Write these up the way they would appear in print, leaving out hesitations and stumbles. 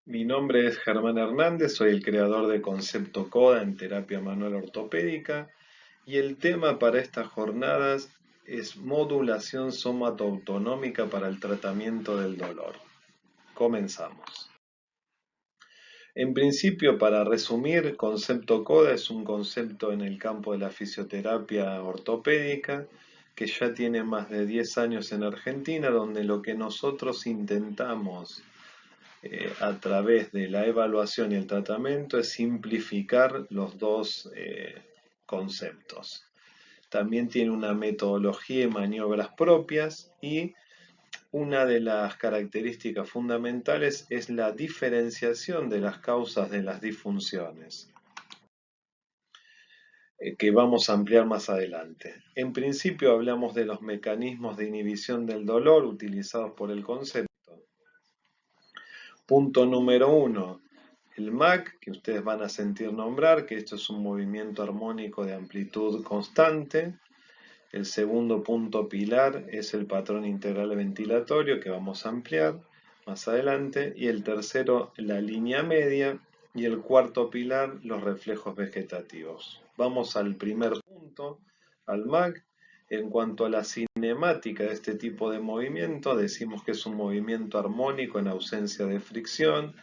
Mi nombre es Germán Hernández, soy el creador de Concepto CODA en terapia manual ortopédica y el tema para estas jornadas es modulación somatoautonómica para el tratamiento del dolor. Comenzamos. En principio, para resumir, Concepto CODA es un concepto en el campo de la fisioterapia ortopédica que ya tiene más de 10 años en Argentina, donde lo que nosotros intentamos a través de la evaluación y el tratamiento es simplificar los dos conceptos. También tiene una metodología y maniobras propias y una de las características fundamentales es la diferenciación de las causas de las disfunciones, que vamos a ampliar más adelante. En principio hablamos de los mecanismos de inhibición del dolor utilizados por el concepto. Punto número uno, el MAC, que ustedes van a sentir nombrar, que esto es un movimiento armónico de amplitud constante. El segundo punto pilar es el patrón integral ventilatorio, que vamos a ampliar más adelante. Y el tercero, la línea media. Y el cuarto pilar, los reflejos vegetativos. Vamos al primer punto, al MAC. En cuanto a la cinemática de este tipo de movimiento, decimos que es un movimiento armónico en ausencia de fricción,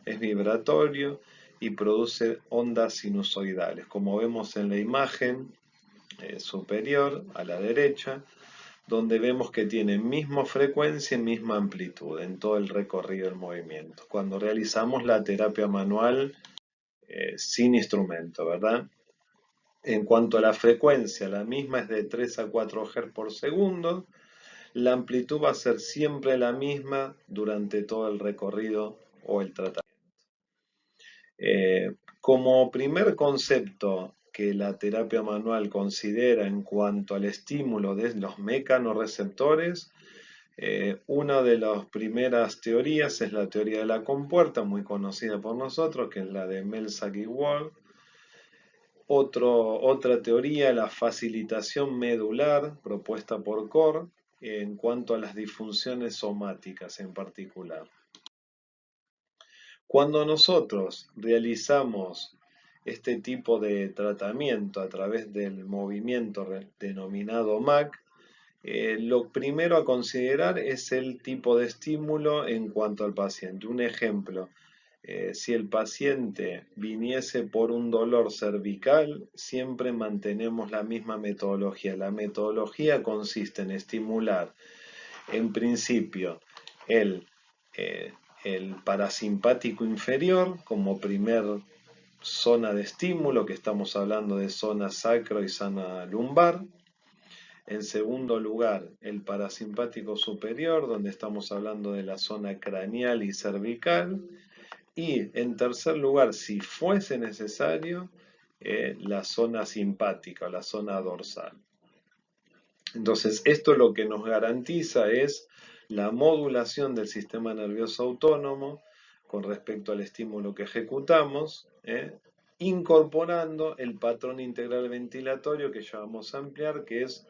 es vibratorio y produce ondas sinusoidales. Como vemos en la imagen superior a la derecha, donde vemos que tiene misma frecuencia y misma amplitud en todo el recorrido del movimiento. Cuando realizamos la terapia manual sin instrumento, ¿verdad? En cuanto a la frecuencia, la misma es de 3 a 4 Hz por segundo. La amplitud va a ser siempre la misma durante todo el recorrido o el tratamiento. Como primer concepto que la terapia manual considera en cuanto al estímulo de los mecanorreceptores, una de las primeras teorías es la teoría de la compuerta, muy conocida por nosotros, que es la de Melzack y Wall. Otra teoría, la facilitación medular, propuesta por Core, en cuanto a las disfunciones somáticas en particular. Cuando nosotros realizamos este tipo de tratamiento a través del movimiento denominado MAC, lo primero a considerar es el tipo de estímulo en cuanto al paciente. Un ejemplo, si el paciente viniese por un dolor cervical, siempre mantenemos la misma metodología. La metodología consiste en estimular, en principio, el, eh, el parasimpático inferior como primer zona de estímulo, que estamos hablando de zona sacro y zona lumbar. En segundo lugar, el parasimpático superior, donde estamos hablando de la zona craneal y cervical. Y en tercer lugar, si fuese necesario, la zona simpática, la zona dorsal. Entonces, esto lo que nos garantiza es la modulación del sistema nervioso autónomo con respecto al estímulo que ejecutamos, incorporando el patrón integral ventilatorio que ya vamos a ampliar, que es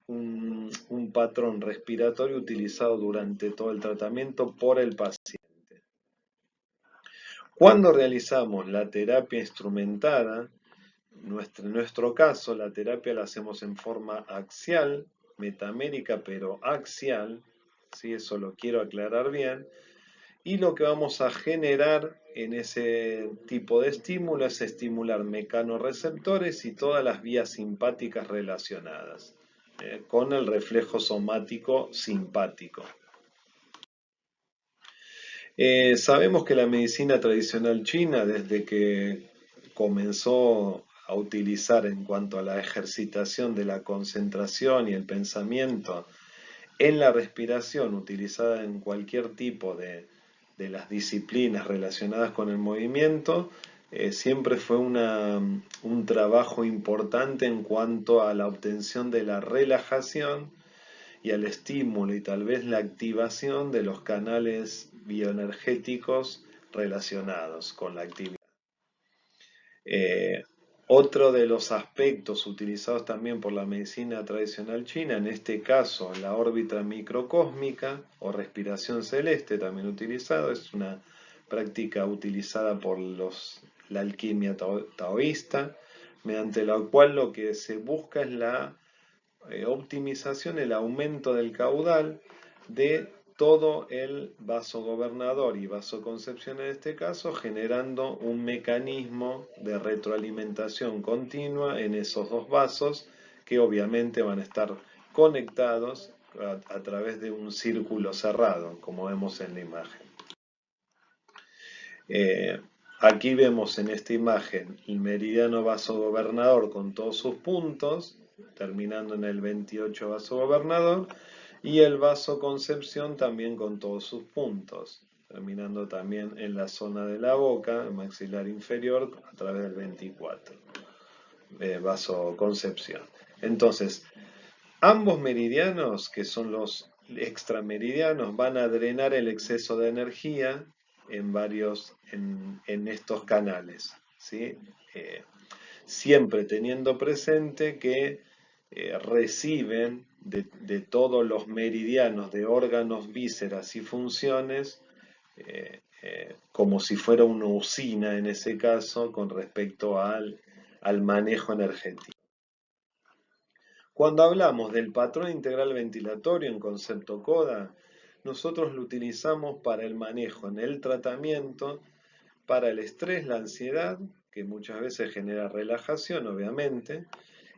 un patrón respiratorio utilizado durante todo el tratamiento por el paciente. Cuando realizamos la terapia instrumentada, en nuestro caso, la terapia la hacemos en forma axial, metamérica, pero axial, ¿sí? Eso lo quiero aclarar bien. Y lo que vamos a generar en ese tipo de estímulo es estimular mecanorreceptores y todas las vías simpáticas relacionadas, con el reflejo somático simpático. Sabemos que la medicina tradicional china, desde que comenzó a utilizar en cuanto a la ejercitación de la concentración y el pensamiento en la respiración utilizada en cualquier tipo de las disciplinas relacionadas con el movimiento, siempre fue un trabajo importante en cuanto a la obtención de la relajación y al estímulo y tal vez la activación de los canales bioenergéticos relacionados con la actividad. Eh, Otro de los aspectos utilizados también por la medicina tradicional china, en este caso la órbita microcósmica o respiración celeste, también utilizado, es una práctica utilizada por la alquimia taoísta, mediante la cual lo que se busca es la optimización, el aumento del caudal de todo el vasogobernador y vasoconcepción en este caso, generando un mecanismo de retroalimentación continua en esos dos vasos que obviamente van a estar conectados a través de un círculo cerrado, como vemos en la imagen. Eh, Aquí vemos en esta imagen el meridiano vasogobernador con todos sus puntos, terminando en el 28 vasogobernador, y el vasoconcepción también con todos sus puntos, terminando también en la zona de la boca, el maxilar inferior, a través del 24, vasoconcepción. Entonces, ambos meridianos, que son los extrameridianos, van a drenar el exceso de energía en estos canales, ¿sí? Siempre teniendo presente que reciben de todos los meridianos de órganos, vísceras y funciones, como si fuera una usina en ese caso, con respecto al manejo energético. Cuando hablamos del patrón integral ventilatorio en concepto CODA, nosotros lo utilizamos para el manejo en el tratamiento, para el estrés, la ansiedad, que muchas veces genera relajación, obviamente,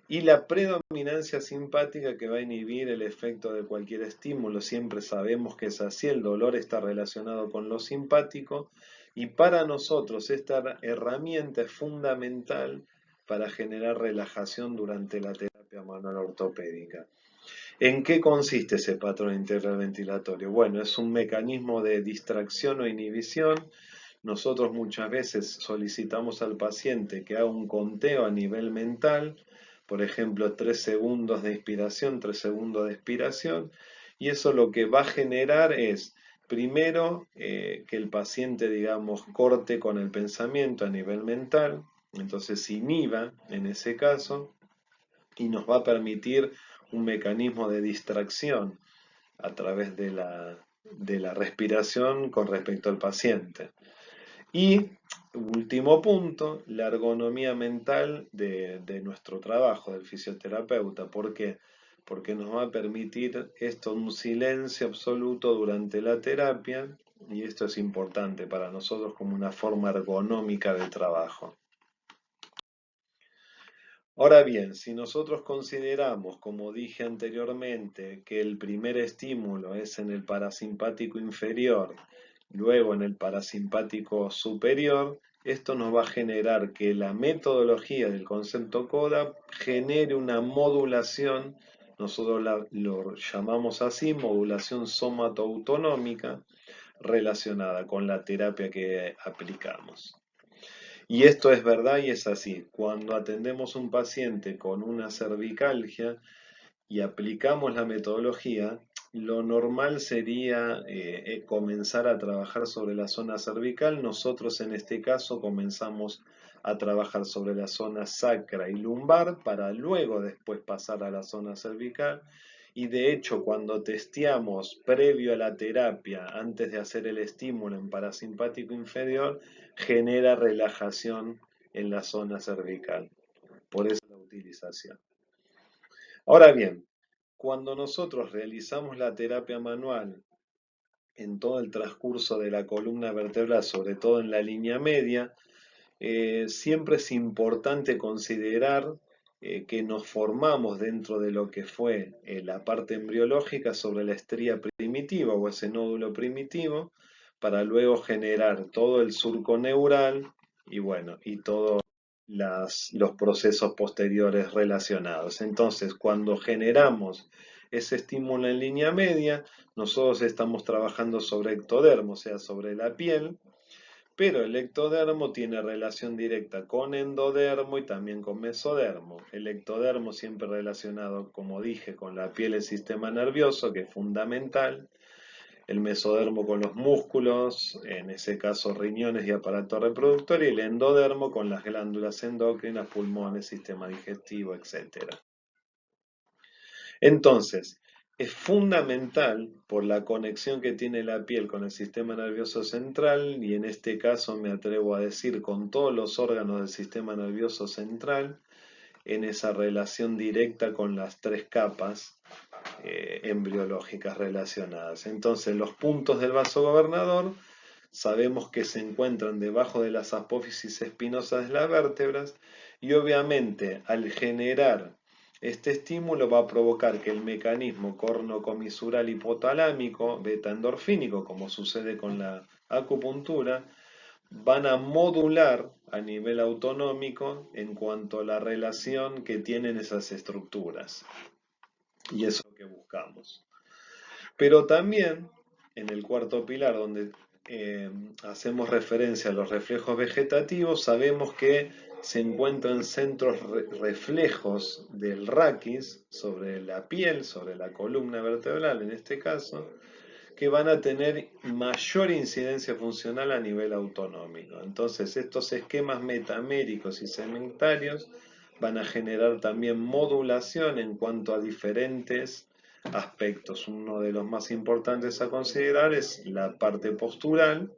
y la predominancia simpática que va a inhibir el efecto de cualquier estímulo. Siempre sabemos que es así, el dolor está relacionado con lo simpático, y para nosotros esta herramienta es fundamental para generar relajación durante la terapia manual ortopédica. ¿En qué consiste ese patrón integral ventilatorio? Bueno, es un mecanismo de distracción o inhibición. Nosotros muchas veces solicitamos al paciente que haga un conteo a nivel mental, por ejemplo, 3 segundos de inspiración, 3 segundos de expiración, y eso lo que va a generar es, primero, que el paciente, digamos, corte con el pensamiento a nivel mental, entonces inhiba en ese caso, y nos va a permitir un mecanismo de distracción a través de la respiración con respecto al paciente. Y último punto, la ergonomía mental de nuestro trabajo, del fisioterapeuta. ¿Por qué? Porque nos va a permitir esto, un silencio absoluto durante la terapia, y esto es importante para nosotros como una forma ergonómica de trabajo. Ahora bien, si nosotros consideramos, como dije anteriormente, que el primer estímulo es en el parasimpático inferior, luego en el parasimpático superior, esto nos va a generar que la metodología del concepto CODA genere una modulación, nosotros lo llamamos así, modulación somatoautonómica, relacionada con la terapia que aplicamos. Y esto es verdad y es así. Cuando atendemos a un paciente con una cervicalgia y aplicamos la metodología, lo normal sería comenzar a trabajar sobre la zona cervical. Nosotros en este caso comenzamos a trabajar sobre la zona sacra y lumbar para luego después pasar a la zona cervical. Y de hecho, cuando testeamos previo a la terapia, antes de hacer el estímulo en parasimpático inferior, genera relajación en la zona cervical. Por eso la utilización. Ahora bien, cuando nosotros realizamos la terapia manual en todo el transcurso de la columna vertebral, sobre todo en la línea media, siempre es importante considerar que nos formamos dentro de lo que fue la parte embriológica sobre la estría primitiva o ese nódulo primitivo, para luego generar todo el surco neural y bueno, y todos los procesos posteriores relacionados. Entonces, cuando generamos ese estímulo en línea media, nosotros estamos trabajando sobre ectodermo, o sea, sobre la piel, pero el ectodermo tiene relación directa con endodermo y también con mesodermo. El ectodermo siempre relacionado, como dije, con la piel y el sistema nervioso, que es fundamental. El mesodermo con los músculos, en ese caso riñones y aparato reproductor, y el endodermo con las glándulas endocrinas, pulmones, sistema digestivo, etc. Entonces, es fundamental por la conexión que tiene la piel con el sistema nervioso central y en este caso me atrevo a decir con todos los órganos del sistema nervioso central en esa relación directa con las tres capas embriológicas relacionadas. Entonces los puntos del vaso gobernador sabemos que se encuentran debajo de las apófisis espinosas de las vértebras y obviamente al generar este estímulo va a provocar que el mecanismo cornocomisural hipotalámico beta endorfínico, como sucede con la acupuntura, van a modular a nivel autonómico en cuanto a la relación que tienen esas estructuras. Y eso es lo que buscamos. Pero también en el cuarto pilar, donde hacemos referencia a los reflejos vegetativos, sabemos que se encuentran centros reflejos del raquis sobre la piel, sobre la columna vertebral en este caso, que van a tener mayor incidencia funcional a nivel autonómico. Entonces, estos esquemas metaméricos y segmentarios van a generar también modulación en cuanto a diferentes aspectos. Uno de los más importantes a considerar es la parte postural,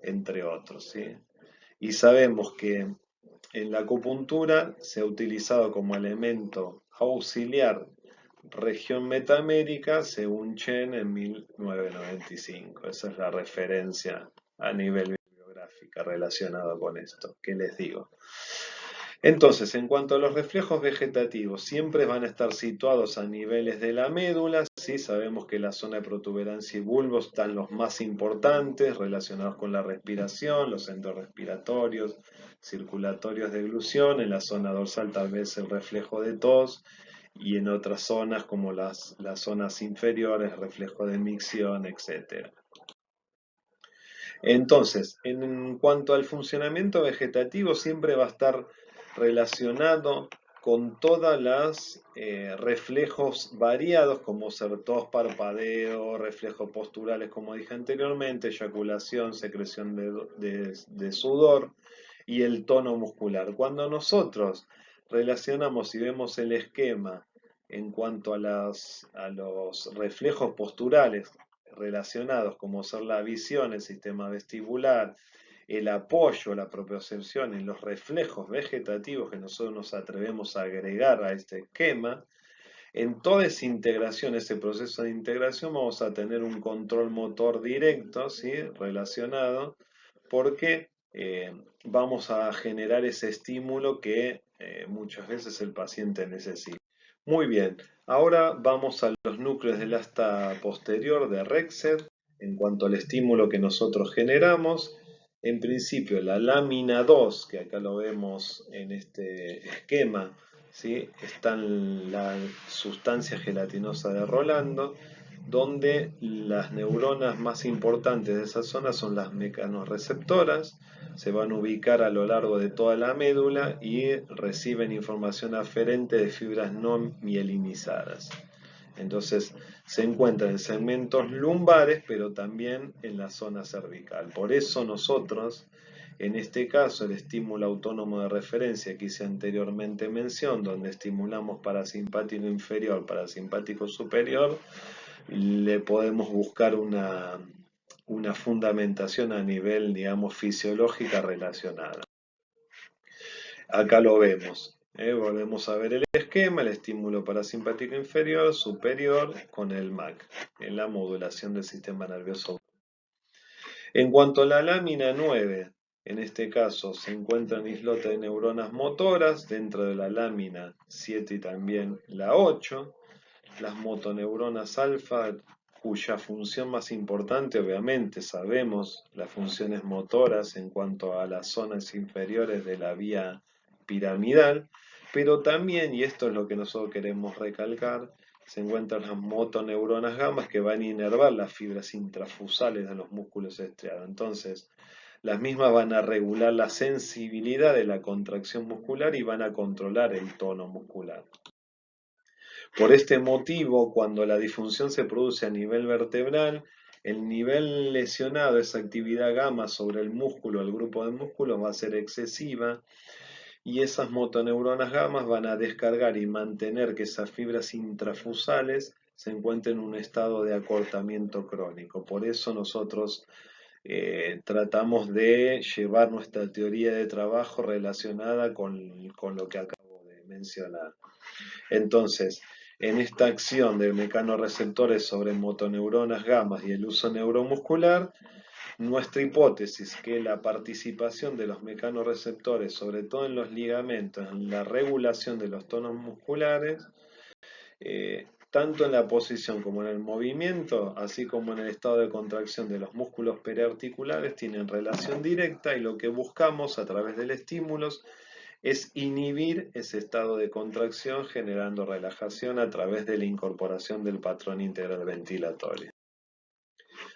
entre otros, ¿sí? Y sabemos que en la acupuntura se ha utilizado como elemento auxiliar región metamérica según Chen en 1995. Esa es la referencia a nivel bibliográfica relacionada con esto. ¿Qué les digo? Entonces, en cuanto a los reflejos vegetativos, siempre van a estar situados a niveles de la médula. Sí, sabemos que la zona de protuberancia y bulbo están los más importantes relacionados con la respiración, los centros respiratorios, circulatorios de eglución. En la zona dorsal tal vez el reflejo de tos y en otras zonas como las zonas inferiores, reflejo de micción, etc. Entonces, en cuanto al funcionamiento vegetativo, siempre va a estar relacionado con todas las reflejos variados, como ser tos, parpadeo, reflejos posturales, como dije anteriormente, eyaculación, secreción de sudor y el tono muscular. Cuando nosotros relacionamos y vemos el esquema en cuanto a los reflejos posturales relacionados como son la visión, el sistema vestibular, el apoyo, la propiocepción y los reflejos vegetativos que nosotros nos atrevemos a agregar a este esquema, en toda esa integración, ese proceso de integración, vamos a tener un control motor directo, ¿sí? Relacionado, porque vamos a generar ese estímulo que muchas veces el paciente necesita. Muy bien, ahora vamos a los núcleos del asta posterior de Rexed en cuanto al estímulo que nosotros generamos. En principio, la lámina 2, que acá lo vemos en este esquema, ¿sí? Está en la sustancia gelatinosa de Rolando, donde las neuronas más importantes de esa zona son las mecanorreceptoras, se van a ubicar a lo largo de toda la médula y reciben información aferente de fibras no mielinizadas. Entonces se encuentran en segmentos lumbares, pero también en la zona cervical. Por eso nosotros, en este caso, el estímulo autónomo de referencia que hice anteriormente mención, donde estimulamos parasimpático inferior, parasimpático superior, le podemos buscar una fundamentación a nivel, digamos, fisiológica relacionada. Acá lo vemos. Volvemos a ver el esquema, el estímulo parasimpático inferior, superior, con el MAC, en la modulación del sistema nervioso. En cuanto a la lámina 9, en este caso se encuentran islotes de neuronas motoras dentro de la lámina 7 y también la 8, las motoneuronas alfa, cuya función más importante, obviamente, sabemos las funciones motoras en cuanto a las zonas inferiores de la vía piramidal, pero también, y esto es lo que nosotros queremos recalcar, se encuentran las motoneuronas gamas que van a inervar las fibras intrafusales de los músculos estriados. Entonces, las mismas van a regular la sensibilidad de la contracción muscular y van a controlar el tono muscular. Por este motivo, cuando la disfunción se produce a nivel vertebral, el nivel lesionado, esa actividad gamma sobre el músculo, el grupo de músculos, va a ser excesiva y esas motoneuronas gamas van a descargar y mantener que esas fibras intrafusales se encuentra en un estado de acortamiento crónico. Por eso nosotros tratamos de llevar nuestra teoría de trabajo relacionada con lo que acabo de mencionar. Entonces, en esta acción de mecanorreceptores sobre motoneuronas gamas y el uso neuromuscular, nuestra hipótesis que la participación de los mecanorreceptores, sobre todo en los ligamentos, en la regulación de los tonos musculares, tanto en la posición como en el movimiento, así como en el estado de contracción de los músculos periarticulares, tienen relación directa y lo que buscamos a través del estímulo es inhibir ese estado de contracción generando relajación a través de la incorporación del patrón integral ventilatorio.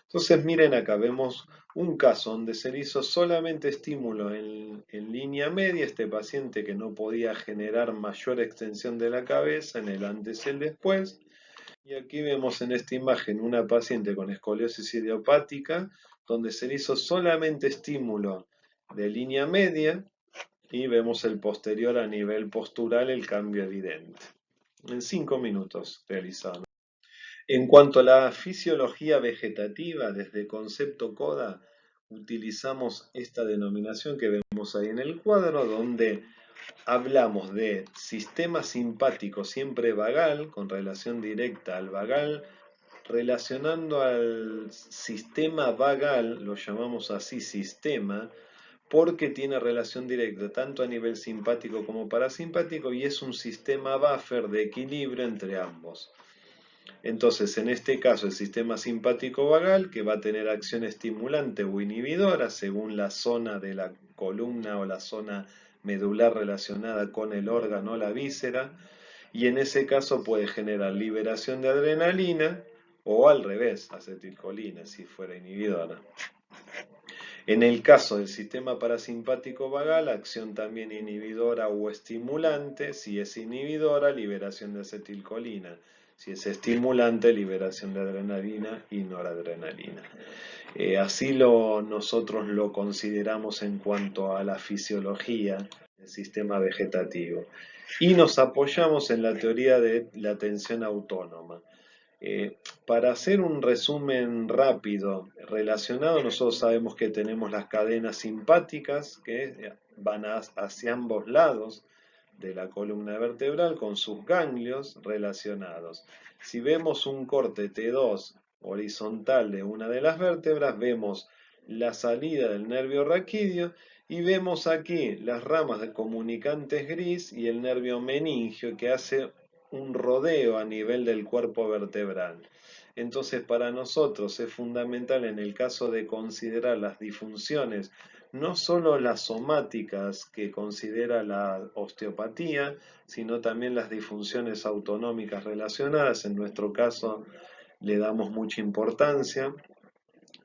Entonces miren acá, vemos un caso donde se le hizo solamente estímulo en línea media, este paciente que no podía generar mayor extensión de la cabeza en el antes y el después. Y aquí vemos en esta imagen una paciente con escoliosis idiopática, donde se le hizo solamente estímulo de línea media y vemos el posterior a nivel postural, el cambio evidente. En 5 minutos realizado. En cuanto a la fisiología vegetativa, desde concepto CODA, utilizamos esta denominación que vemos ahí en el cuadro, donde hablamos de sistema simpático siempre vagal, con relación directa al vagal, relacionando al sistema vagal, lo llamamos así sistema, porque tiene relación directa tanto a nivel simpático como parasimpático y es un sistema buffer de equilibrio entre ambos. Entonces, en este caso, el sistema simpático vagal, que va a tener acción estimulante o inhibidora según la zona de la columna o la zona medular relacionada con el órgano o la víscera, y en ese caso puede generar liberación de adrenalina o al revés, acetilcolina, si fuera inhibidora. En el caso del sistema parasimpático vagal, acción también inhibidora o estimulante. Si es inhibidora, liberación de acetilcolina. Si es estimulante, liberación de adrenalina y noradrenalina. Así nosotros lo consideramos en cuanto a la fisiología del sistema vegetativo. Y nos apoyamos en la teoría de la atención autónoma. Para hacer un resumen rápido relacionado, nosotros sabemos que tenemos las cadenas simpáticas que van hacia ambos lados de la columna vertebral con sus ganglios relacionados. Si vemos un corte T2 horizontal de una de las vértebras, vemos la salida del nervio raquídeo y vemos aquí las ramas de comunicantes gris y el nervio meningio que hace un rodeo a nivel del cuerpo vertebral. Entonces, para nosotros es fundamental en el caso de considerar las disfunciones, no solo las somáticas que considera la osteopatía, sino también las disfunciones autonómicas relacionadas. En nuestro caso le damos mucha importancia,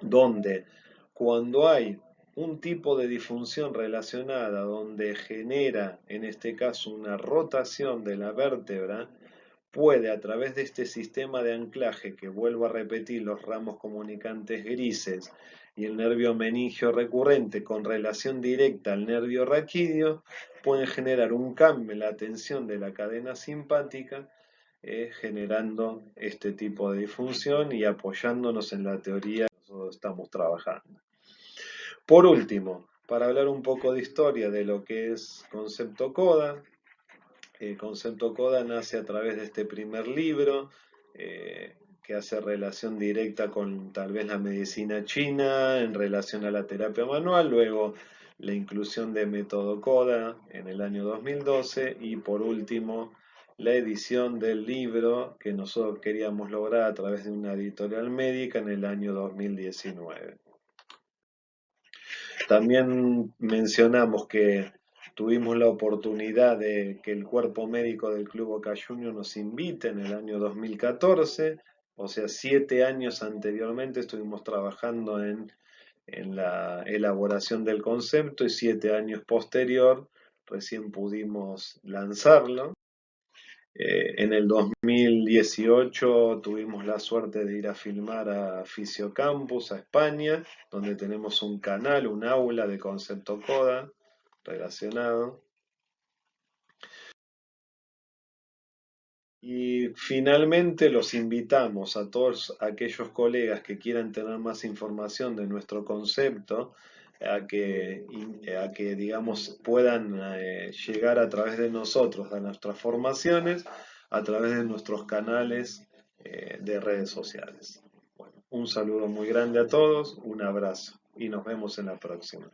donde cuando hay un tipo de disfunción relacionada donde genera, en este caso, una rotación de la vértebra, puede a través de este sistema de anclaje, que vuelvo a repetir, los ramos comunicantes grises y el nervio meningio recurrente con relación directa al nervio raquídeo, pueden generar un cambio en la tensión de la cadena simpática, generando este tipo de disfunción y apoyándonos en la teoría que nosotros estamos trabajando. Por último, para hablar un poco de historia de lo que es concepto CODA, el concepto CODA nace a través de este primer libro que hace relación directa con tal vez la medicina china en relación a la terapia manual, luego la inclusión de método CODA en el año 2012 y por último la edición del libro que nosotros queríamos lograr a través de una editorial médica en el año 2019. También mencionamos que tuvimos la oportunidad de que el cuerpo médico del Club Boca Juniors nos invite en el año 2014, o sea, 7 años anteriormente estuvimos trabajando en la elaboración del concepto y 7 años posterior recién pudimos lanzarlo. En el 2018 tuvimos la suerte de ir a filmar a Fisiocampus, a España, donde tenemos un canal, un aula de concepto CODA relacionado. Y finalmente los invitamos a todos aquellos colegas que quieran tener más información de nuestro concepto, a que digamos, puedan llegar a través de nosotros a nuestras formaciones, a través de nuestros canales de redes sociales. Bueno, un saludo muy grande a todos, un abrazo y nos vemos en la próxima.